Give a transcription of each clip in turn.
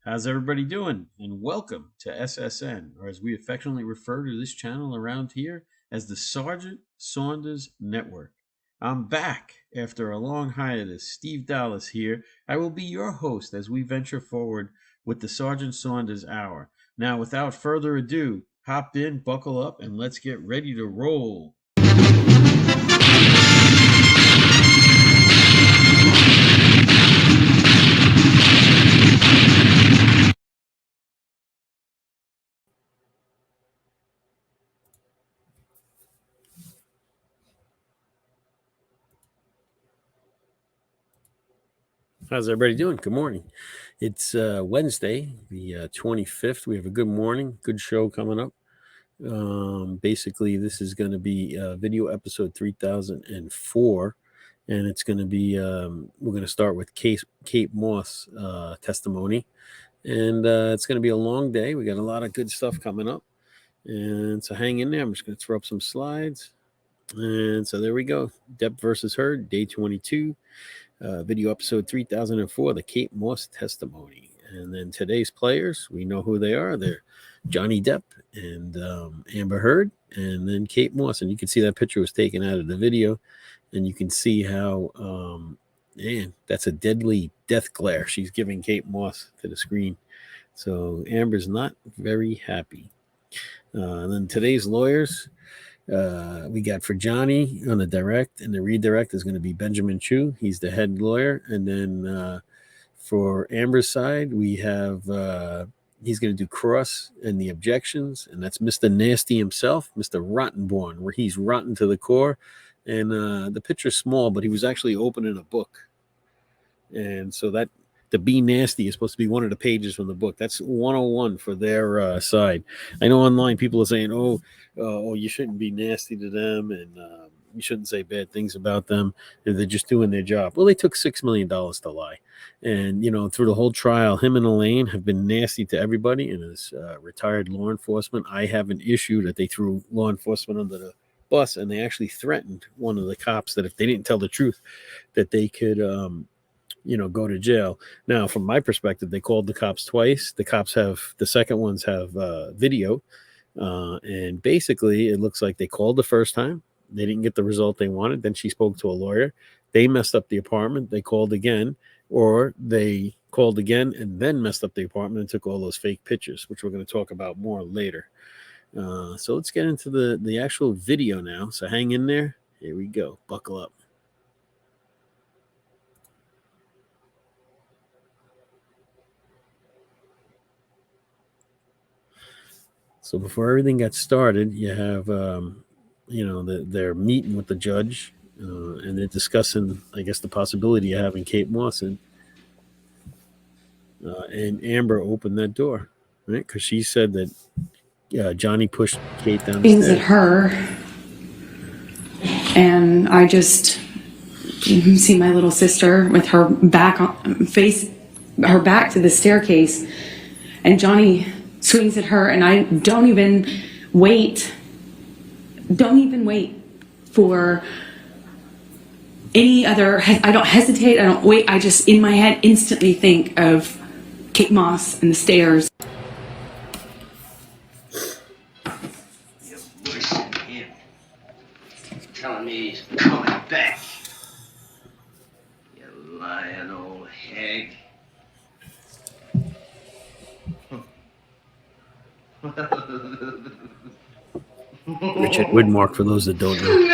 How's everybody doing? And welcome to SSN, or as we affectionately refer to this channel around here as the Sergeant Saunders Network. I'm back after a long hiatus. Steve Dallas here. I will be your host as we venture forward with the Sergeant Saunders Hour. Now, without further ado, hop in, buckle up, and let's get ready to roll. How's everybody doing? Good morning. It's Wednesday, the 25th. We have a good morning, good show coming up. Basically, this is going to be video episode 3004, and it's going to be, we're going to start with Kate Moss testimony, and it's going to be a long day. We got a lot of good stuff coming up, and so hang in there. I'm just going to throw up some slides, and so there we go. Depp versus Heard, day 22. Video episode 3004, the Kate Moss testimony. And then today's players, we know who they are. They're Johnny Depp and Amber Heard, and then Kate Moss. And you can see that picture was taken out of the video, and you can see how, man, that's a deadly death glare she's giving Kate Moss to the screen. So Amber's not very happy. And then today's lawyers, we got for Johnny on the direct, and the redirect is going to be Benjamin Chu. He's the head lawyer. And then for Amber's side, we have he's going to do cross and the objections, and that's Mr. Nasty himself, Mr. Rottenborn, where he's rotten to the core. And the picture's small, but he was actually opening a book. And so that the Be Nasty is supposed to be one of the pages from the book. That's 101 for their side. I know online people are saying, oh, you shouldn't be nasty to them, and you shouldn't say bad things about them. They're just doing their job. Well, they took $6 million to lie. And, through the whole trial, him and Elaine have been nasty to everybody. And as retired law enforcement, I have an issue that they threw law enforcement under the bus, and they actually threatened one of the cops that if they didn't tell the truth, that they could go to jail. Now, from my perspective, they called the cops twice. The second ones have video. And basically, it looks like they called the first time. They didn't get the result they wanted. Then she spoke to a lawyer. They messed up the apartment. They called again, or they called again and then messed up the apartment and took all those fake pictures, which we're going to talk about more later. So let's get into the actual video now. So hang in there. Here we go. Buckle up. So before everything got started, you have, they're meeting with the judge, and they're discussing, I guess, the possibility of having Kate Moss in. And Amber opened that door, right? Because she said that Johnny pushed Kate down the stairs. At her, and I just see my little sister with her back to the staircase, and Johnny swings at her, and I don't even wait for any other. I don't hesitate. I don't wait. I just in my head instantly think of Kate Moss and the stairs. You listen to him. He's telling me he's coming back. You lying old hag. Richard Widmark, for those that don't know. No,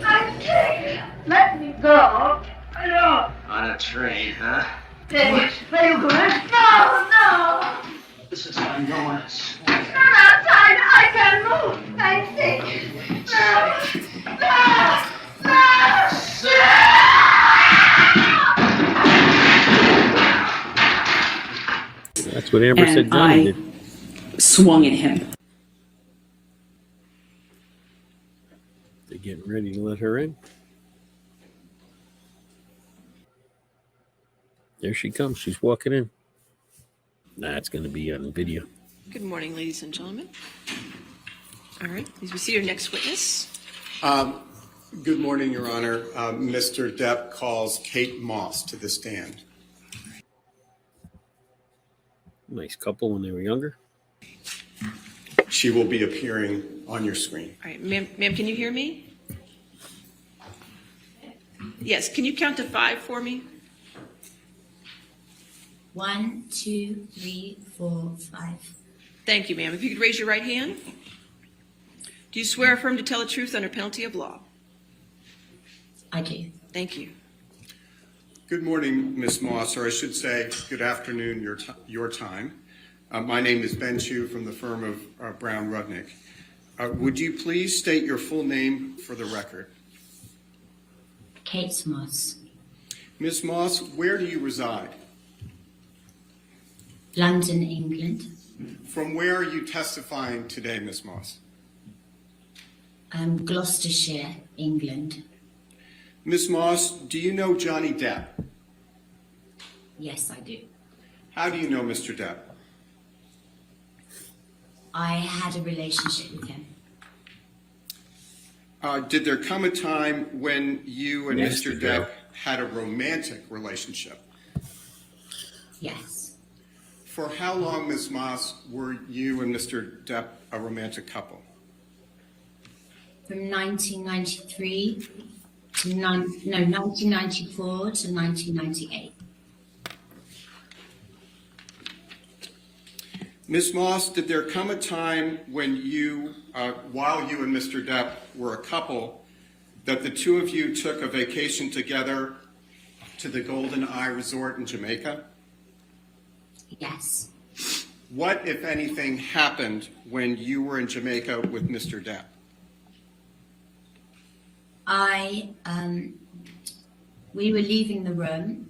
I can't. Let me go. No. On a train, huh? Where you going? No. This is how I'm going to sleep. Not outside. I can move. I think. No. That's what Amber said Johnny did. Swung at him. They're getting ready to let her in. There she comes. She's walking in. It's going to be on video. Good morning, ladies and gentlemen. All right, please see your next witness. Good morning, Your Honor. Mr. Depp calls Kate Moss to the stand. Nice couple when they were younger. She will be appearing on your screen. All right, ma'am, can you hear me? Yes, can you count to 5 for me? 1, 2, 3, 4, 5. Thank you, ma'am. If you could raise your right hand. Do you swear or affirm to tell the truth under penalty of law? I do. Thank you. Good morning, Ms. Moss, or I should say good afternoon your time. My name is Ben Chu from the firm of Brown Rudnick. Would you please state your full name for the record? Kate Moss. Ms. Moss, where do you reside? London, England. From where are you testifying today, Ms. Moss? Gloucestershire, England. Ms. Moss, do you know Johnny Depp? Yes, I do. How do you know Mr. Depp? I had a relationship with him. Did there come a time when you and Yes, Mr. we Depp do. had a romantic relationship? Yes. For how long, Ms. Moss, were you and Mr. Depp a romantic couple? From 1993 to 1994 to 1998. Ms. Moss, did there come a time when you, while you and Mr. Depp were a couple, that the two of you took a vacation together to the Golden Eye Resort in Jamaica? Yes. What, if anything, happened when you were in Jamaica with Mr. Depp? We were leaving the room,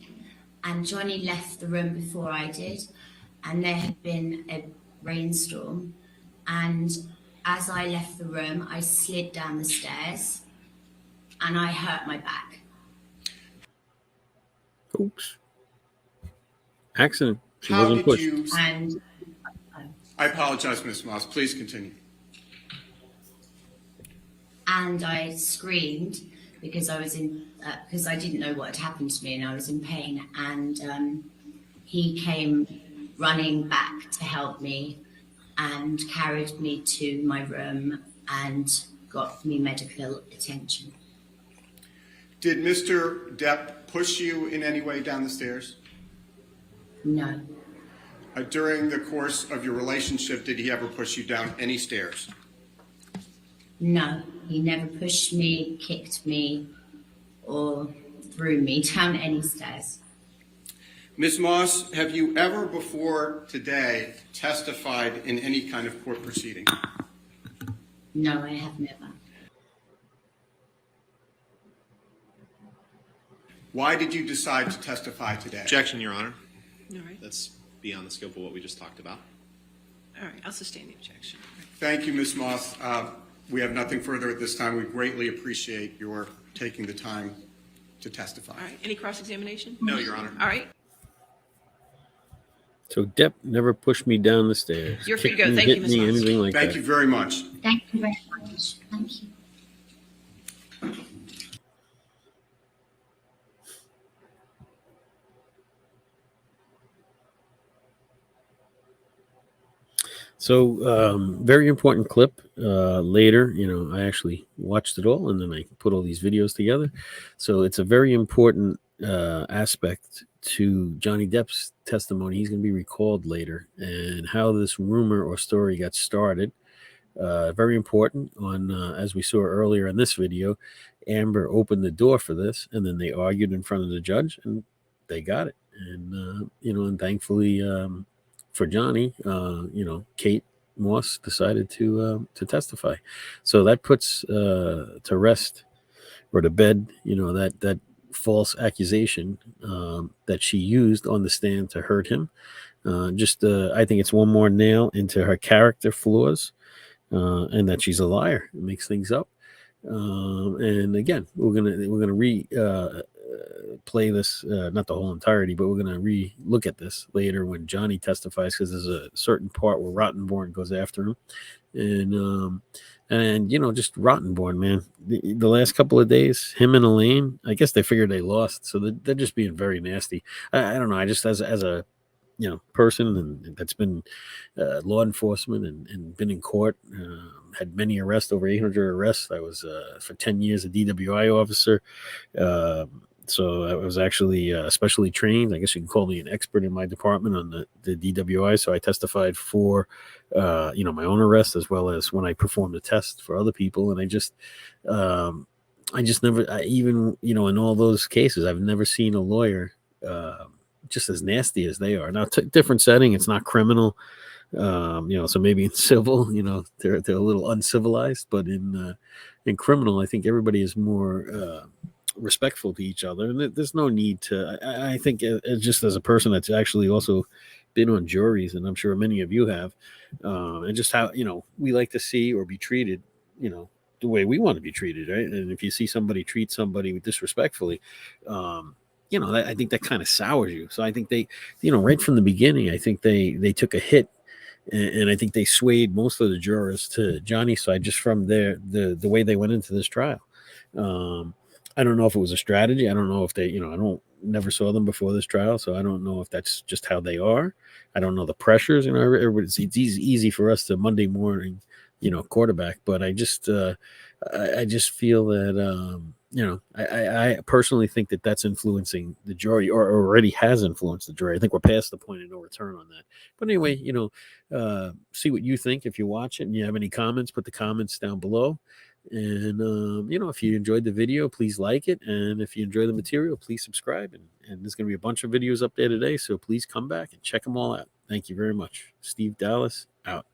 and Johnny left the room before I did, and there had been a rainstorm, and as I left the room, I slid down the stairs, and I hurt my back. Oops. Accident. She How wasn't did pushed. you? And I apologize, Ms. Moss. Please continue. I screamed because I was because I didn't know what had happened to me, and I was in pain, and he came running back to help me and carried me to my room and got me medical attention. Did Mr. Depp push you in any way down the stairs? No, During the course of your relationship, did he ever push you down any stairs? no, he never pushed me, kicked me, or threw me down any stairs. Ms. Moss, have you ever before today testified in any kind of court proceeding? No, I have never. Why did you decide to testify today? Objection, Your Honor. All right. That's beyond the scope of what we just talked about. All right. I'll sustain the objection. All right. Thank you, Ms. Moss. We have nothing further at this time. We greatly appreciate your taking the time to testify. All right. Any cross-examination? No, Your Honor. All right. So Depp never pushed me down the stairs. You're free to kicked go. me, Thank you, hit Ms. me, Moss. anything like Thank that. you very much. Thank you very much. Thank you. So very important clip. Later, I actually watched it all, and then I put all these videos together. So it's a very important aspect to Johnny Depp's testimony. He's going to be recalled later, and how this rumor or story got started. Very important. As we saw earlier in this video, Amber opened the door for this, and then they argued in front of the judge, and they got it. And and thankfully for Johnny, Kate Moss decided to testify. So that puts to rest or to bed, that false accusation that she used on the stand to hurt him. I think it's one more nail into her character flaws, and that she's a liar. It makes things up. And again, we're gonna play this, not the whole entirety, but we're gonna look at this later when Johnny testifies, because there's a certain part where Rottenborn goes after him, and just Rottenborn, man. The last couple of days, him and Elaine, I guess they figured they lost, so they're just being very nasty. I don't know. I just as a person and that's been law enforcement and been in court. Had many arrests, over 800 arrests. I was for 10 years a DWI officer. So I was actually specially trained. I guess you can call me an expert in my department on the DWI. So I testified for, my own arrest as well as when I performed a test for other people. And I just never, even, in all those cases, I've never seen a lawyer just as nasty as they are. Now, different setting, it's not criminal. So maybe in civil, they're a little uncivilized, but in criminal, I think everybody is more respectful to each other, and there's no need to. I think just as a person that's actually also been on juries, and I'm sure many of you have, and just how we like to see or be treated, the way we want to be treated, right? And if you see somebody treat somebody disrespectfully, I think that kind of sours you. So I think they, right from the beginning, I think they took a hit. And I think they swayed most of the jurors to Johnny's side just from the way they went into this trial. I don't know if it was a strategy. I don't know if they, I never saw them before this trial, so I don't know if that's just how they are. I don't know the pressures. It's easy for us to Monday morning, quarterback, but I just feel that I personally think that that's influencing the jury, or already has influenced the jury. I think we're past the point of no return on that. But anyway, see what you think. If you watch it and you have any comments, put the comments down below. And if you enjoyed the video, please like it. And if you enjoy the material, please subscribe. And there's going to be a bunch of videos up there today, so please come back and check them all out. Thank you very much. Steve Dallas, out.